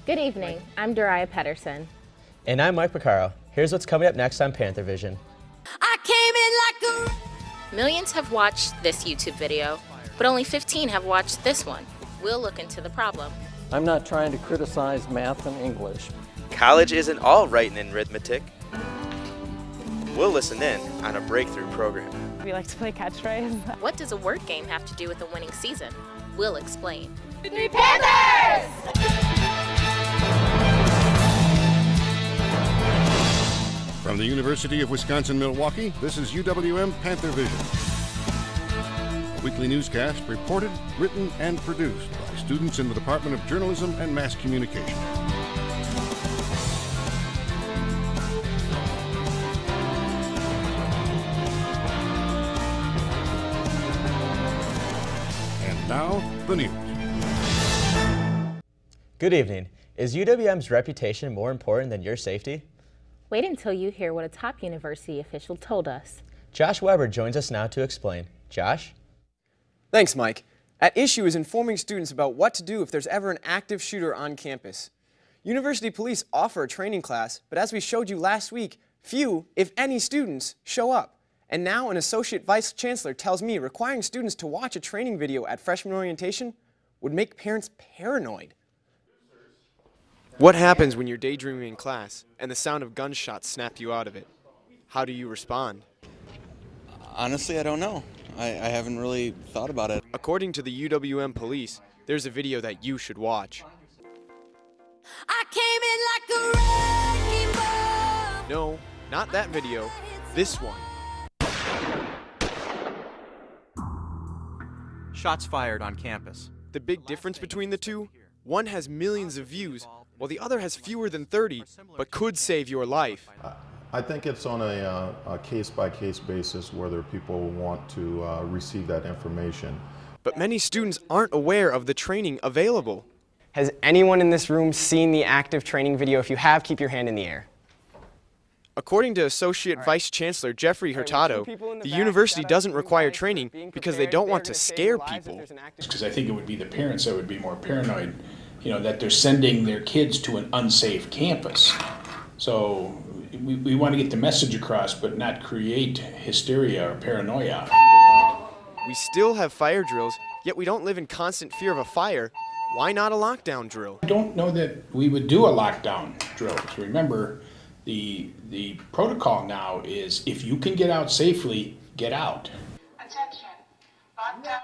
Good evening, I'm Dereya Pedersen. And I'm Mike Porcaro. Here's what's coming up next on Panthervision. Millions have watched this YouTube video, but only 15 have watched this one. We'll look into the problem. I'm not trying to criticize math and English. College isn't all writing and arithmetic. We'll listen in on a breakthrough program. We like to play catchphrase. What does a word game have to do with a winning season? We'll explain. Panthers! From the University of Wisconsin-Milwaukee, this is UWM Panthervision. A weekly newscast reported, written, and produced by students in the Department of Journalism and Mass Communication. And now, the news. Good evening. Is UWM's reputation more important than your safety? Wait until you hear what a top university official told us. Josh Weber joins us now to explain. Josh? Thanks, Mike. At issue is informing students about what to do if there's ever an active shooter on campus. University police offer a training class, but as we showed you last week, few, if any, students show up. And now an associate vice chancellor tells me requiring students to watch a training video at freshman orientation would make parents paranoid. What happens when you're daydreaming in class and the sound of gunshots snap you out of it? How do you respond? Honestly, I don't know. I haven't really thought about it. According to the UWM police, there's a video that you should watch. No, not that video. This one. Shots fired on campus. The big difference between the two? One has millions of views, while the other has fewer than 30, but could save your life. I think it's on a case-by-case basis whether people want to receive that information. But many students aren't aware of the training available. Has anyone in this room seen the active training video? If you have, keep your hand in the air. According to Associate Vice Chancellor Jeffrey Hurtado, the university doesn't require training because they don't want to scare people. Because I think it would be the parents that would be more paranoid, that they're sending their kids to an unsafe campus. So we want to get the message across, but not create hysteria or paranoia. We still have fire drills, yet we don't live in constant fear of a fire. Why not a lockdown drill? I don't know that we would do a lockdown drill. So remember, the protocol now is if you can get out safely, get out.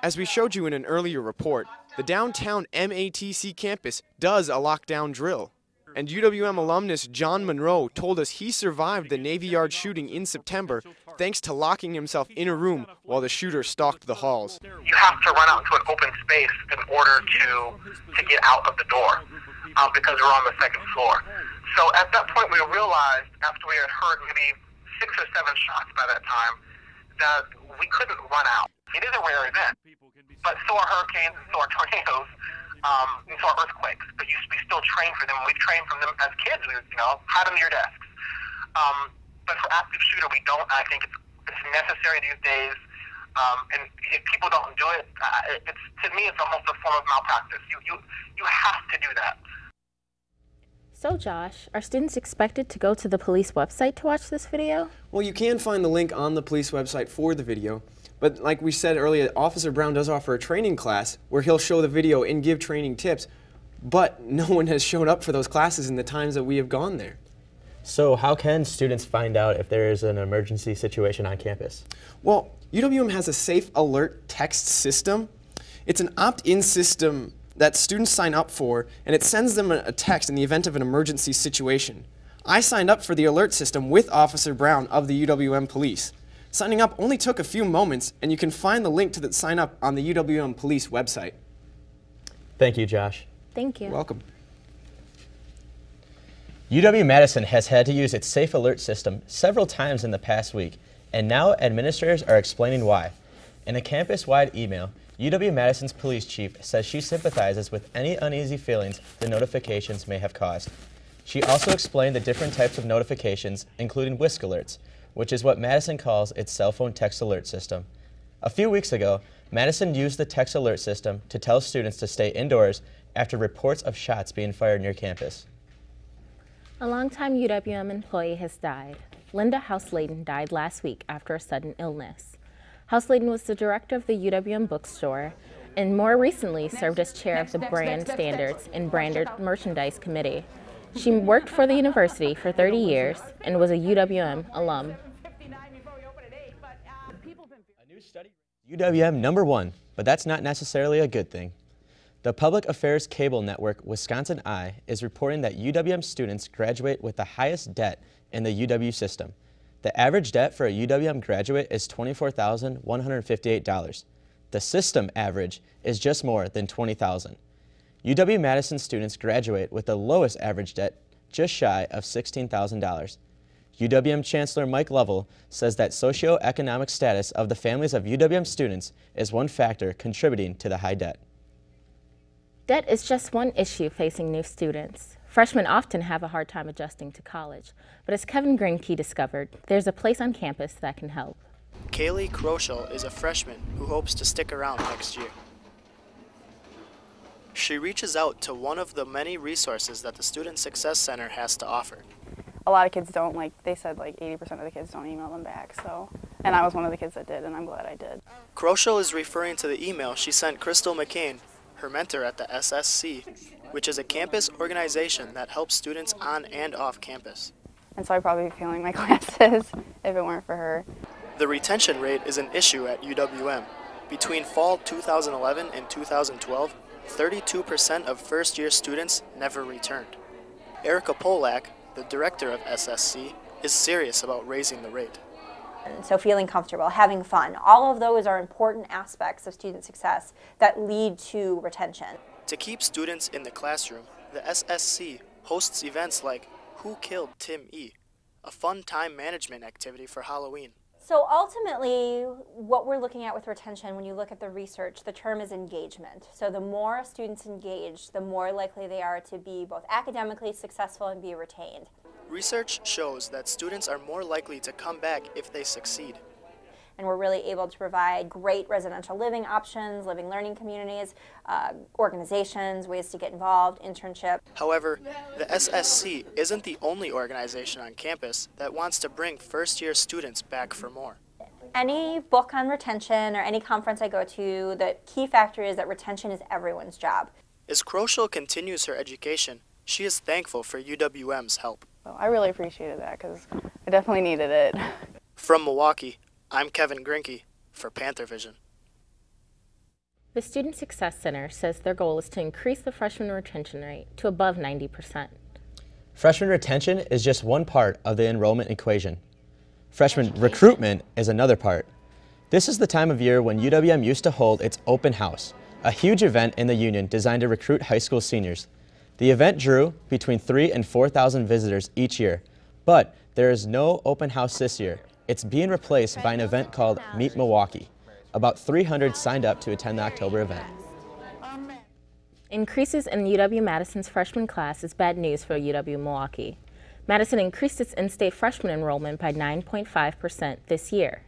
As we showed you in an earlier report, the downtown MATC campus does a lockdown drill. And UWM alumnus John Monroe told us he survived the Navy Yard shooting in September thanks to locking himself in a room while the shooter stalked the halls. You have to run out into an open space in order to get out of the door because we're on the second floor. So at that point we realized, after we had heard maybe 6 or 7 shots by that time, that we couldn't run out. It is a rare event, but so are hurricanes and so are tornadoes, and so are earthquakes. But we still train for them. We've trained from them as kids. We, hide them near desks. But for active shooter, we don't. I think it's necessary these days. And if people don't do it, to me, it's almost a form of malpractice. You have to do that. So Josh, are students expected to go to the police website to watch this video? Well, you can find the link on the police website for the video. But like we said earlier, Officer Brown does offer a training class where he'll show the video and give training tips. But no one has shown up for those classes in the times that we have gone there. So how can students find out if there is an emergency situation on campus? Well, UWM has a safe alert text system. It's an opt-in system that students sign up for, and it sends them a text in the event of an emergency situation. I signed up for the alert system with Officer Brown of the UWM Police. Signing up only took a few moments, and you can find the link to the sign up on the UWM Police website. Thank you, Josh. Thank you. You're welcome. UW-Madison has had to use its Safe Alert system several times in the past week, and now administrators are explaining why. In a campus-wide email, UW-Madison's police chief says she sympathizes with any uneasy feelings the notifications may have caused. She also explained the different types of notifications, including whisk alerts, which is what Madison calls its cell phone text alert system. A few weeks ago, Madison used the text alert system to tell students to stay indoors after reports of shots being fired near campus. A longtime UWM employee has died. Linda Houseladen died last week after a sudden illness. Houseladen was the director of the UWM bookstore and more recently served as chair of the Brand Standards and Branded Merchandise Committee. She worked for the university for 30 years and was a UWM alum. A new study UWM #1, but that's not necessarily a good thing. The public affairs cable network Wisconsin-I is reporting that UWM students graduate with the highest debt in the UW system. The average debt for a UWM graduate is $24,158. The system average is just more than $20,000. UW-Madison students graduate with the lowest average debt, just shy of $16,000. UWM Chancellor Mike Lovell says that socioeconomic status of the families of UWM students is one factor contributing to the high debt. Debt is just one issue facing new students. Freshmen often have a hard time adjusting to college, but as Kevin Grinke discovered, there's a place on campus that can help. Kaylee Kroschel is a freshman who hopes to stick around next year. She reaches out to one of the many resources that the Student Success Center has to offer. A lot of kids don't, they said 80% of the kids don't email them back, and I was one of the kids that did, and I'm glad I did. Kroschel is referring to the email she sent Crystal McCain, her mentor at the SSC, which is a campus organization that helps students on and off campus. And so I'd probably be failing my classes if it weren't for her. The retention rate is an issue at UWM. Between fall 2011 and 2012, 32% of first-year students never returned. Erica Polak, the director of SSC, is serious about raising the rate. So feeling comfortable, having fun, all of those are important aspects of student success that lead to retention. To keep students in the classroom, the SSC hosts events like Who Killed Tim E., a fun time management activity for Halloween. So ultimately, what we're looking at with retention, when you look at the research, the term is engagement. So the more students engage, the more likely they are to be both academically successful and be retained. Research shows that students are more likely to come back if they succeed. And we're really able to provide great residential living options, living learning communities, organizations, ways to get involved, internship. However, the SSC isn't the only organization on campus that wants to bring first-year students back for more. Any book on retention or any conference I go to, the key factor is that retention is everyone's job. As Kroschel continues her education, she is thankful for UWM's help. Well, I really appreciated that because I definitely needed it. From Milwaukee, I'm Kevin Grinke for Panthervision. The Student Success Center says their goal is to increase the freshman retention rate to above 90%. Freshman retention is just one part of the enrollment equation. Freshman recruitment is another part. This is the time of year when UWM used to hold its open house, a huge event in the Union designed to recruit high school seniors. The event drew between 3,000 and 4,000 visitors each year, but there is no open house this year. It's being replaced by an event called Meet Milwaukee. About 300 signed up to attend the October event. Increases in UW-Madison's freshman class is bad news for UW-Milwaukee. Madison increased its in-state freshman enrollment by 9.5% this year.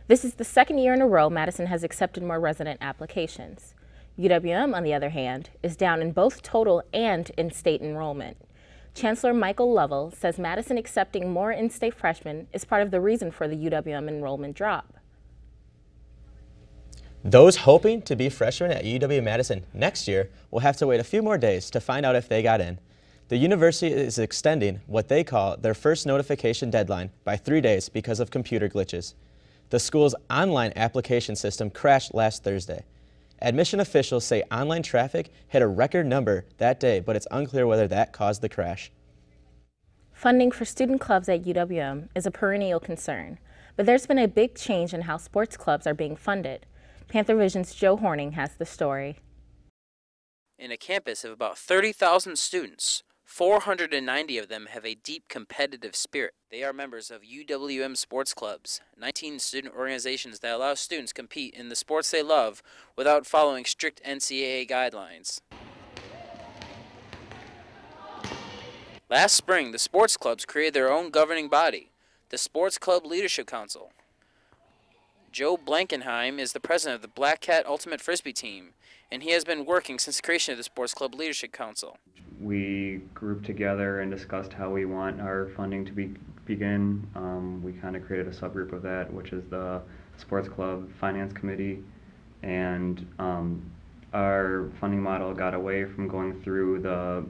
This is the second year in a row Madison has accepted more resident applications. UWM, on the other hand, is down in both total and in-state enrollment. Chancellor Michael Lovell says Madison accepting more in-state freshmen is part of the reason for the UWM enrollment drop. Those hoping to be freshmen at UW-Madison next year will have to wait a few more days to find out if they got in. The university is extending what they call their first notification deadline by 3 days because of computer glitches. The school's online application system crashed last Thursday. Admission officials say online traffic hit a record number that day, but it's unclear whether that caused the crash. Funding for student clubs at UWM is a perennial concern, but there's been a big change in how sports clubs are being funded. Panthervision's Joe Horning has the story. In a campus of about 30,000 students, 490 of them have a deep competitive spirit. They are members of UWM sports clubs, 19 student organizations that allow students to compete in the sports they love without following strict NCAA guidelines. Last spring, the sports clubs created their own governing body, the Sports Club Leadership Council. Joe Blankenheim is the president of the Black Cat Ultimate Frisbee team, and he has been working since the creation of the Sports Club Leadership Council. We grouped together and discussed how we want our funding to begin. We kind of created a subgroup of that, which is the Sports Club Finance Committee, and our funding model got away from going through the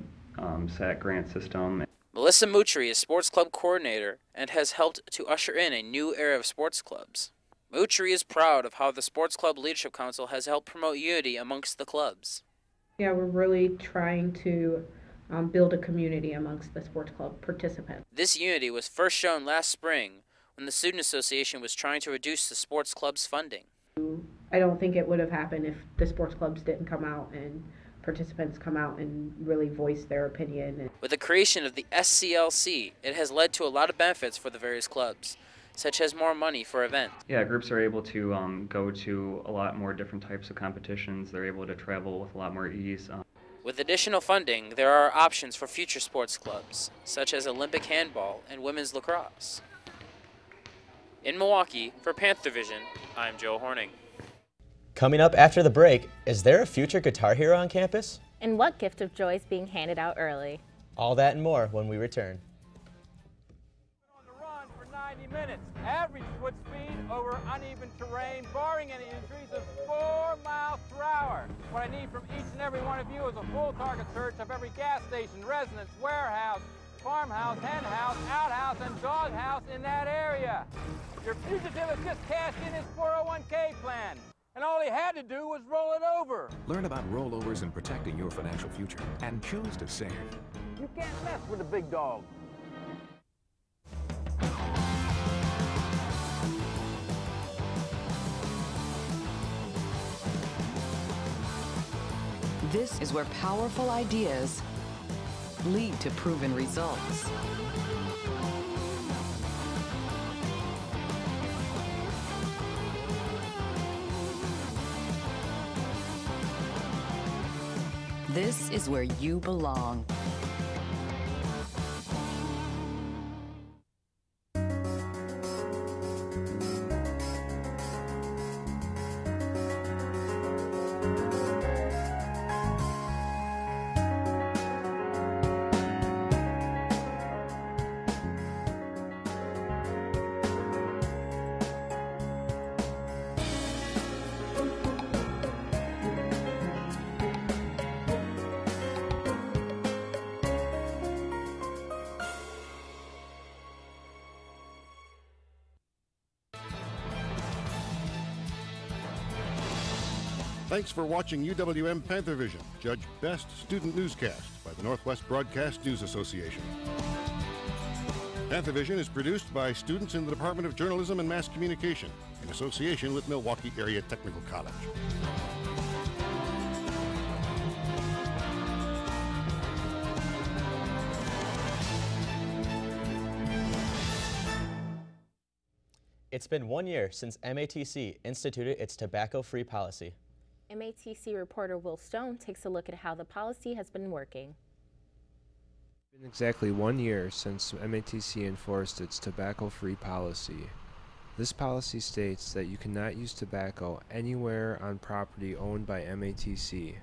SAT grant system. Melissa Moutry is Sports Club Coordinator and has helped to usher in a new era of sports clubs. Moutry is proud of how the Sports Club Leadership Council has helped promote unity amongst the clubs. Yeah, we're really trying to build a community amongst the sports club participants. This unity was first shown last spring when the Student Association was trying to reduce the sports club's funding. I don't think it would have happened if the sports clubs didn't come out and participants come out and really voice their opinion. With the creation of the SCLC, it has led to a lot of benefits for the various clubs, such as more money for events. Yeah, groups are able to go to a lot more different types of competitions. They're able to travel with a lot more ease. With additional funding, there are options for future sports clubs, such as Olympic handball and women's lacrosse. In Milwaukee, for Panthervision, I'm Joe Horning. Coming up after the break, is there a future guitar hero on campus? And what gift of joy is being handed out early? All that and more when we return. On the run for 90 minutes. Average foot speed over uneven terrain, barring any injuries, is 4 miles per hour. What I need from each and every one of you is a full target search of every gas station, residence, warehouse, farmhouse, hen house, outhouse, and doghouse in that area. Your fugitive has just cashed in his 401k plan. And all he had to do was roll it over. Learn about rollovers and protecting your financial future, and choose to save. You can't mess with a big dog. This is where powerful ideas lead to proven results. This is where you belong. Thanks for watching UWM Panthervision, judged Best Student Newscast by the Northwest Broadcast News Association. Panthervision is produced by students in the Department of Journalism and Mass Communication in association with Milwaukee Area Technical College. It's been 1 year since MATC instituted its tobacco-free policy. MATC reporter Will Stone takes a look at how the policy has been working. It's been exactly 1 year since MATC enforced its tobacco-free policy. This policy states that you cannot use tobacco anywhere on property owned by MATC.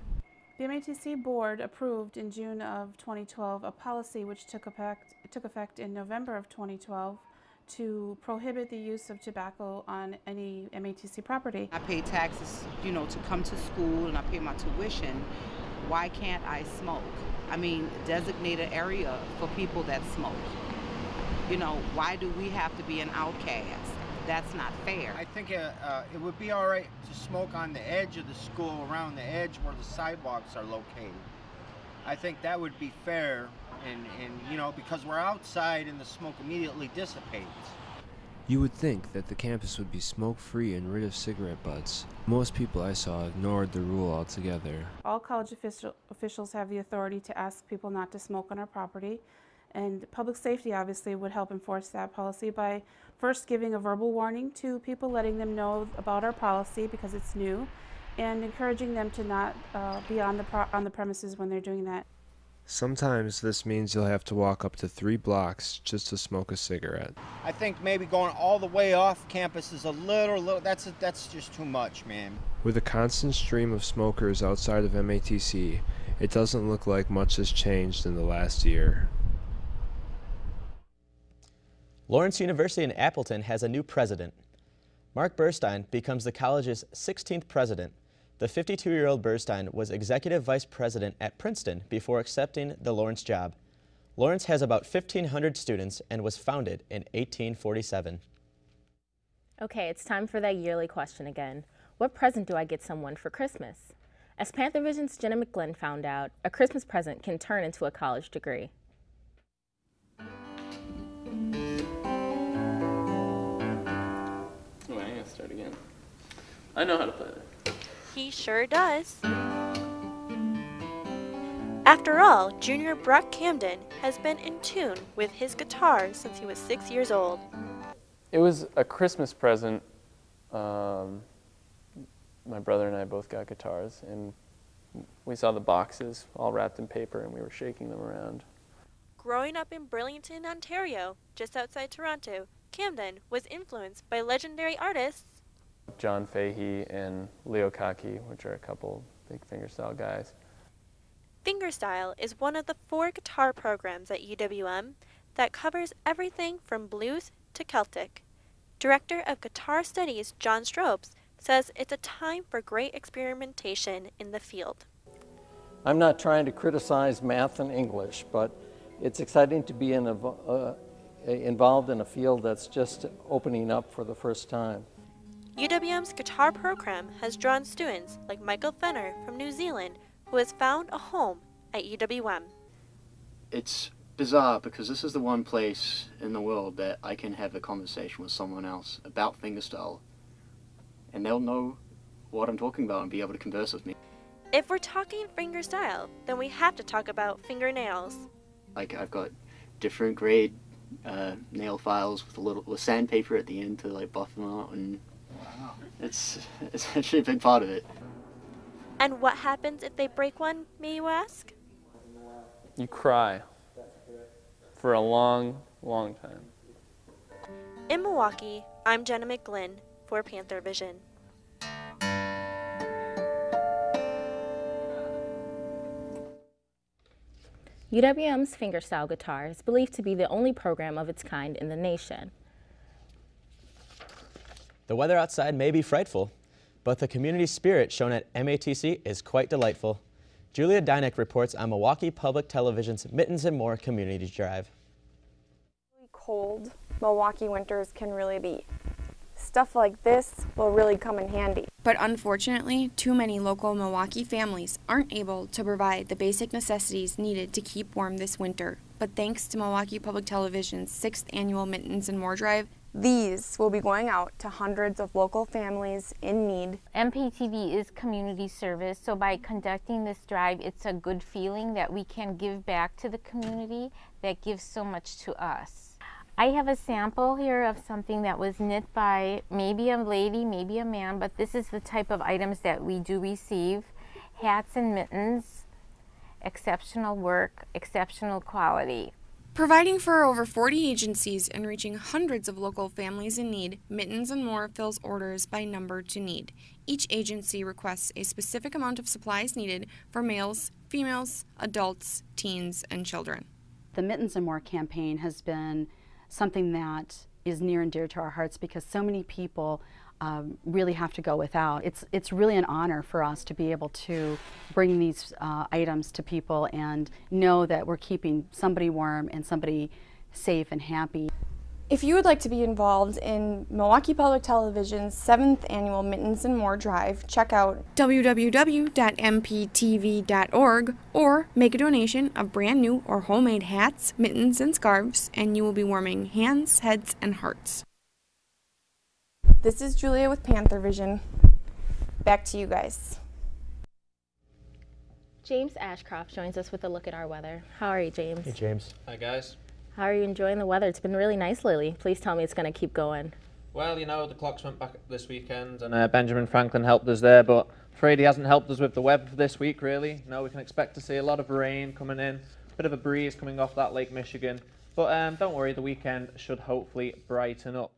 The MATC board approved in June of 2012 a policy which took effect in November of 2012 to prohibit the use of tobacco on any MATC property. I pay taxes, you know, to come to school, and I pay my tuition. Why can't I smoke? I mean, designate an area for people that smoke. You know, why do we have to be an outcast? That's not fair. I think it would be all right to smoke on the edge of the school, around the edge where the sidewalks are located. I think that would be fair. And you know, because we're outside and the smoke immediately dissipates. You would think that the campus would be smoke-free and rid of cigarette butts. Most people I saw ignored the rule altogether. All college officials have the authority to ask people not to smoke on our property, and public safety obviously would help enforce that policy by first giving a verbal warning to people, letting them know about our policy because it's new, and encouraging them to not be on the premises when they're doing that. Sometimes this means you'll have to walk up to 3 blocks just to smoke a cigarette. I think maybe going all the way off campus is a little that's just too much, man. With a constant stream of smokers outside of MATC, it doesn't look like much has changed in the last year. Lawrence University in Appleton has a new president. Mark Burstein becomes the college's 16th president. The 52-year-old Burstein was executive vice president at Princeton before accepting the Lawrence job. Lawrence has about 1,500 students and was founded in 1847. Okay, it's time for that yearly question again. What present do I get someone for Christmas? As Panthervision's Jenna McGlynn found out, a Christmas present can turn into a college degree. Oh, I gotta start again. I know how to play that. He sure does. After all, Junior Brock Camden has been in tune with his guitar since he was 6 years old. It was a Christmas present. My brother and I both got guitars, and we saw the boxes all wrapped in paper, and we were shaking them around. Growing up in Burlington, Ontario, just outside Toronto, Camden was influenced by legendary artists John Fahey and Leo Kaki, which are a couple big fingerstyle guys. Fingerstyle is one of the 4 guitar programs at UWM that covers everything from blues to Celtic. Director of Guitar Studies John Strobes says it's a time for great experimentation in the field. I'm not trying to criticize math and English, but it's exciting to be involved in a field that's just opening up for the first time. UWM's guitar program has drawn students like Michael Fenner from New Zealand, who has found a home at UWM. It's bizarre because this is the one place in the world that I can have a conversation with someone else about fingerstyle, and they'll know what I'm talking about and be able to converse with me. If we're talking fingerstyle, then we have to talk about fingernails. Like, I've got different grade nail files with sandpaper at the end to like buff them out, and wow. It's actually a big part of it. And what happens if they break one, may you ask? You cry for a long, long time. In Milwaukee, I'm Jenna McGlynn for Panthervision. UWM's fingerstyle guitar is believed to be the only program of its kind in the nation. The weather outside may be frightful, but the community spirit shown at MATC is quite delightful. Julia Dynek reports on Milwaukee Public Television's Mittens and More Community Drive. Cold Milwaukee winters can really be. Stuff like this will really come in handy. But unfortunately, too many local Milwaukee families aren't able to provide the basic necessities needed to keep warm this winter. But thanks to Milwaukee Public Television's 6th annual Mittens and More Drive, these will be going out to hundreds of local families in need. MPTV is community service, so by conducting this drive, it's a good feeling that we can give back to the community that gives so much to us. I have a sample here of something that was knit by maybe a lady, maybe a man, but this is the type of items that we do receive. Hats and mittens, exceptional work, exceptional quality. Providing for over 40 agencies and reaching hundreds of local families in need, Mittens and More fills orders by number to need. Each agency requests a specific amount of supplies needed for males, females, adults, teens, and children. The Mittens and More campaign has been something that is near and dear to our hearts because so many people really have to go without. It's really an honor for us to be able to bring these items to people and know that we're keeping somebody warm and somebody safe and happy. If you would like to be involved in Milwaukee Public Television's 7th annual Mittens and More Drive, check out www.mptv.org or make a donation of brand new or homemade hats, mittens, and scarves, and you will be warming hands, heads, and hearts. This is Julia with Panthervision. Back to you guys. James Ashcroft joins us with a look at our weather. How are you, James? Hey, James. Hi, guys. How are you enjoying the weather? It's been really nice lately. Please tell me it's going to keep going. Well, you know, the clocks went back this weekend, and Benjamin Franklin helped us there, but I'm afraid he hasn't helped us with the weather for this week, really. You know, we can expect to see a lot of rain coming in, a bit of a breeze coming off that Lake Michigan, but don't worry, the weekend should hopefully brighten up.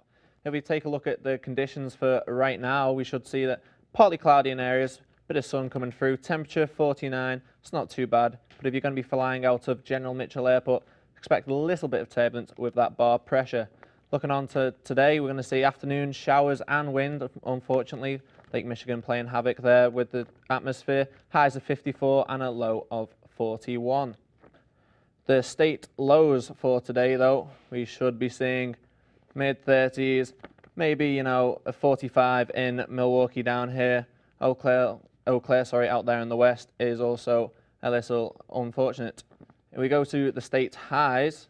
If we take a look at the conditions for right now, we should see that partly cloudy in areas, bit of sun coming through, temperature 49, it's not too bad, but if you're going to be flying out of General Mitchell Airport, expect a little bit of turbulence with that bar pressure. Looking on to today, we're going to see afternoon showers and wind, unfortunately. Lake Michigan playing havoc there with the atmosphere. Highs of 54 and a low of 41. The state lows for today, though, we should be seeing mid-30s, maybe, you know, a 45 in Milwaukee down here. Eau Claire, out there in the west is also a little unfortunate. If we go to the state highs,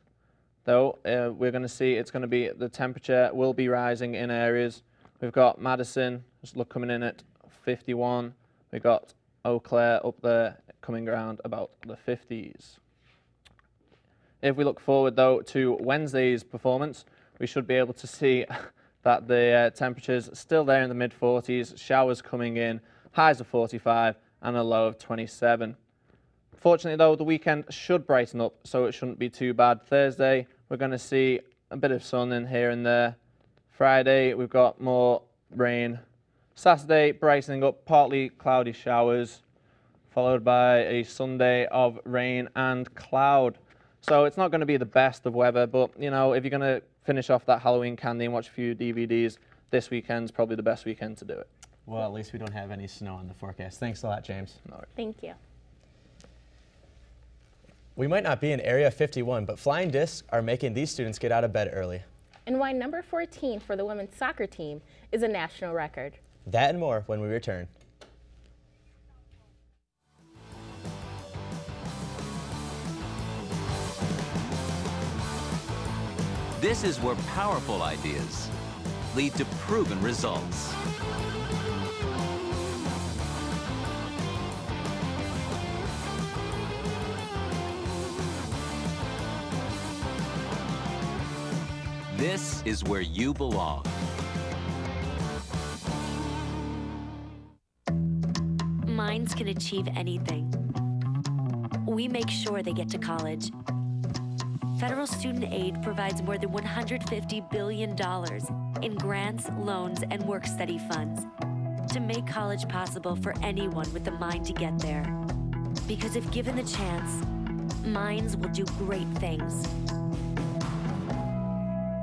though, we're going to see it's going to be, the temperature will be rising in areas. We've got Madison, just look coming in at 51. We've got Eau Claire up there coming around about the 50s. If we look forward, though, to Wednesday's performance, we should be able to see that the temperatures still there in the mid-40s, showers coming in, highs of 45 and a low of 27. Fortunately, though, the weekend should brighten up, so it shouldn't be too bad. Thursday, we're going to see a bit of sun in here and there. Friday, we've got more rain. Saturday, brightening up, partly cloudy showers, followed by a Sunday of rain and cloud. So it's not going to be the best of weather, but, you know, if you're going to finish off that Halloween candy and watch a few DVDs, this weekend's probably the best weekend to do it. Well, at least we don't have any snow on the forecast. Thanks a lot, James. Thank you. We might not be in Area 51, but flying discs are making these students get out of bed early. And why number 14 for the women's soccer team is a national record. That and more when we return. This is where powerful ideas lead to proven results. This is where you belong. Minds can achieve anything. We make sure they get to college. Federal student aid provides more than $150 billion in grants, loans, and work-study funds to make college possible for anyone with the mind to get there. Because if given the chance, minds will do great things.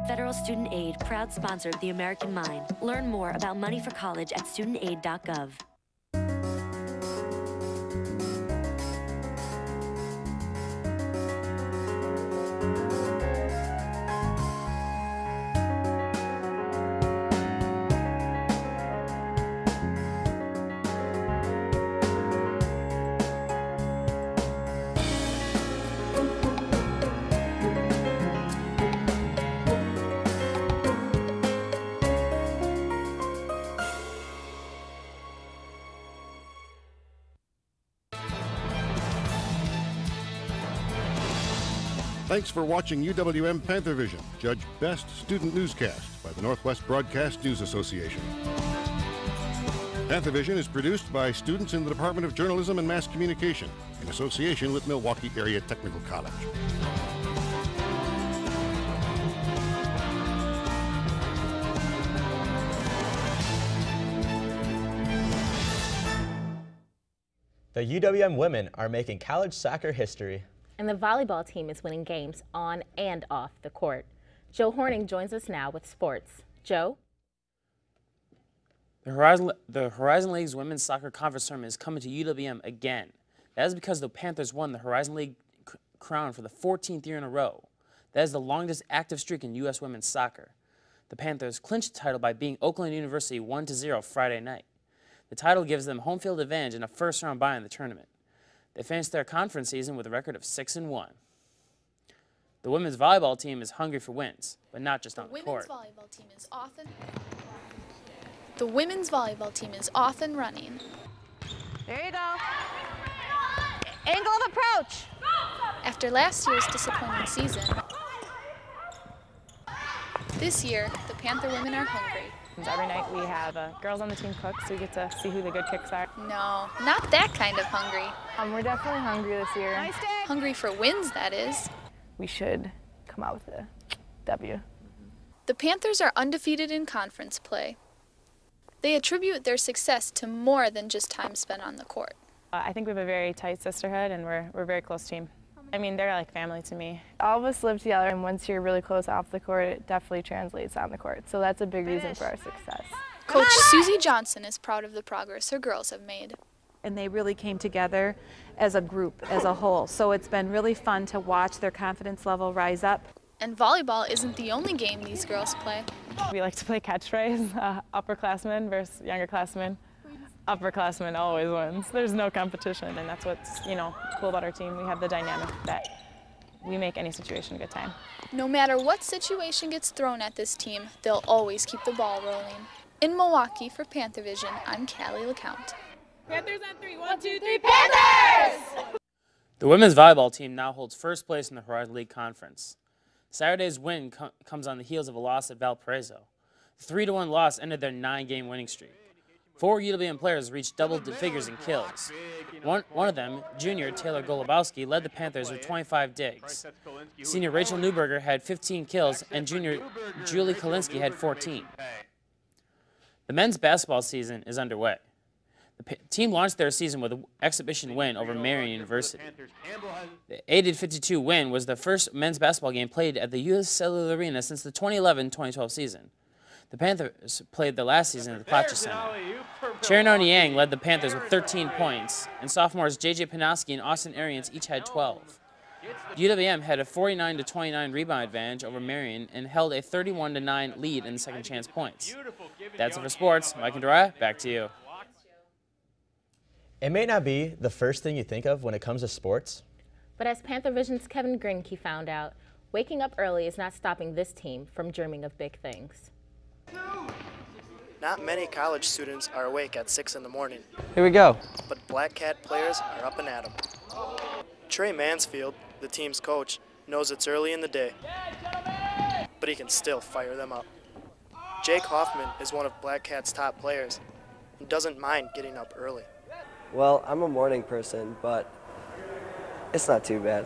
Federal Student Aid, proud sponsor of the American Mind. Learn more about money for college at studentaid.gov. Thanks for watching UWM Panthervision, judged Best Student Newscast by the Northwest Broadcast News Association. Panthervision is produced by students in the Department of Journalism and Mass Communication in association with Milwaukee Area Technical College. The UWM women are making college soccer history. And the volleyball team is winning games on and off the court. Joe Horning joins us now with sports. Joe? The Horizon League's women's soccer conference tournament is coming to UWM again. That is because the Panthers won the Horizon League crown for the 14th year in a row. That is the longest active streak in U.S. women's soccer. The Panthers clinched the title by beating Oakland University 1-0 Friday night. The title gives them home field advantage and a first-round bye in the tournament. They finished their conference season with a record of 6-1. The women's volleyball team is hungry for wins, but not just on the court. The women's volleyball team is off and running. There you go. Angle of approach. After last year's disappointing season, This year, the Panther women are hungry. Every night we have girls on the team cook, so we get to see who the good kicks are. No, not that kind of hungry. We're definitely hungry this year. Hungry for wins, that is. We should come out with a W. The Panthers are undefeated in conference play. They attribute their success to more than just time spent on the court. I think we have a very tight sisterhood, and we're a very close team. I mean, they're like family to me. All of us live together, and once you're really close off the court, it definitely translates on the court. So that's a big reason for our success. Coach Susie Johnson is proud of the progress her girls have made. And they really came together as a group, as a whole. So it's been really fun to watch their confidence level rise up. And volleyball isn't the only game these girls play. We like to play catchphrase, upperclassmen versus younger-classmen. Upperclassmen always wins. There's no competition, and that's what's, cool about our team. We have the dynamic that we make any situation a good time. No matter what situation gets thrown at this team, they'll always keep the ball rolling. In Milwaukee for Panthervision, I'm Callie LeCount. Panthers on 3. 1, 2, 3, Panthers! The women's volleyball team now holds first place in the Horizon League Conference. Saturday's win comes on the heels of a loss at Valparaiso. The 3-1 loss ended their 9-game winning streak. 4 UWM players reached double figures in kills. One of them, junior Taylor Golubowski, led the Panthers with 25 digs. Senior Rachel Newberger had 15 kills, and junior Julie Kalinsky had 14. The men's basketball season is underway. The team launched their season with an exhibition win over Marian University. The 80-52 win was the first men's basketball game played at the U.S. Cellular Arena since the 2011-2012 season. The Panthers played the last season at the Platcher Center. Cherno Niang led the Panthers with 13 points, and sophomores J.J. Panowski and Austin Arians each had 12. UWM had a 49-29 rebound advantage over Marian and held a 31-9 lead in the second chance points. That's it for sports. Mike and Dereya, back to you. It may not be the first thing you think of when it comes to sports, but as Panthervision's Kevin Grinke found out, waking up early is not stopping this team from dreaming of big things. Not many college students are awake at 6 in the morning. Here we go. But Black Cat players are up and at 'em. Trey Mansfield, the team's coach, knows it's early in the day, but he can still fire them up. Jake Hoffman is one of Black Cat's top players and doesn't mind getting up early. Well, I'm a morning person, but it's not too bad.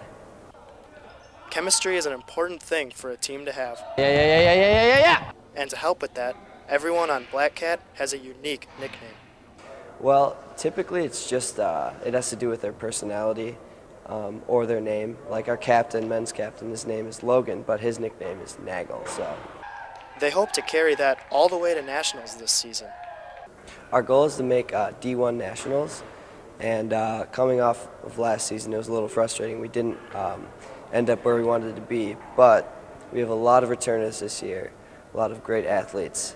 Chemistry is an important thing for a team to have. Yeah. And to help with that, everyone on Black Cat has a unique nickname. Well, typically it's just, it has to do with their personality or their name. Like our captain, men's captain, his name is Logan, but his nickname is Nagel, so. They hope to carry that all the way to nationals this season. Our goal is to make D1 nationals, and coming off of last season, it was a little frustrating. We didn't end up where we wanted to be, but we have a lot of returners this year, a lot of great athletes.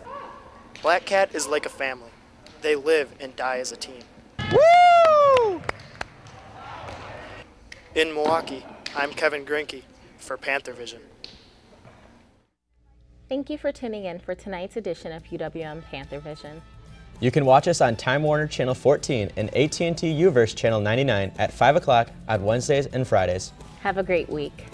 Black Cat is like a family. They live and die as a team. Woo! In Milwaukee, I'm Kevin Grinke for Panthervision. Thank you for tuning in for tonight's edition of UWM Panthervision. You can watch us on Time Warner Channel 14 and AT&T UVerse Channel 99 at 5 o'clock on Wednesdays and Fridays. Have a great week.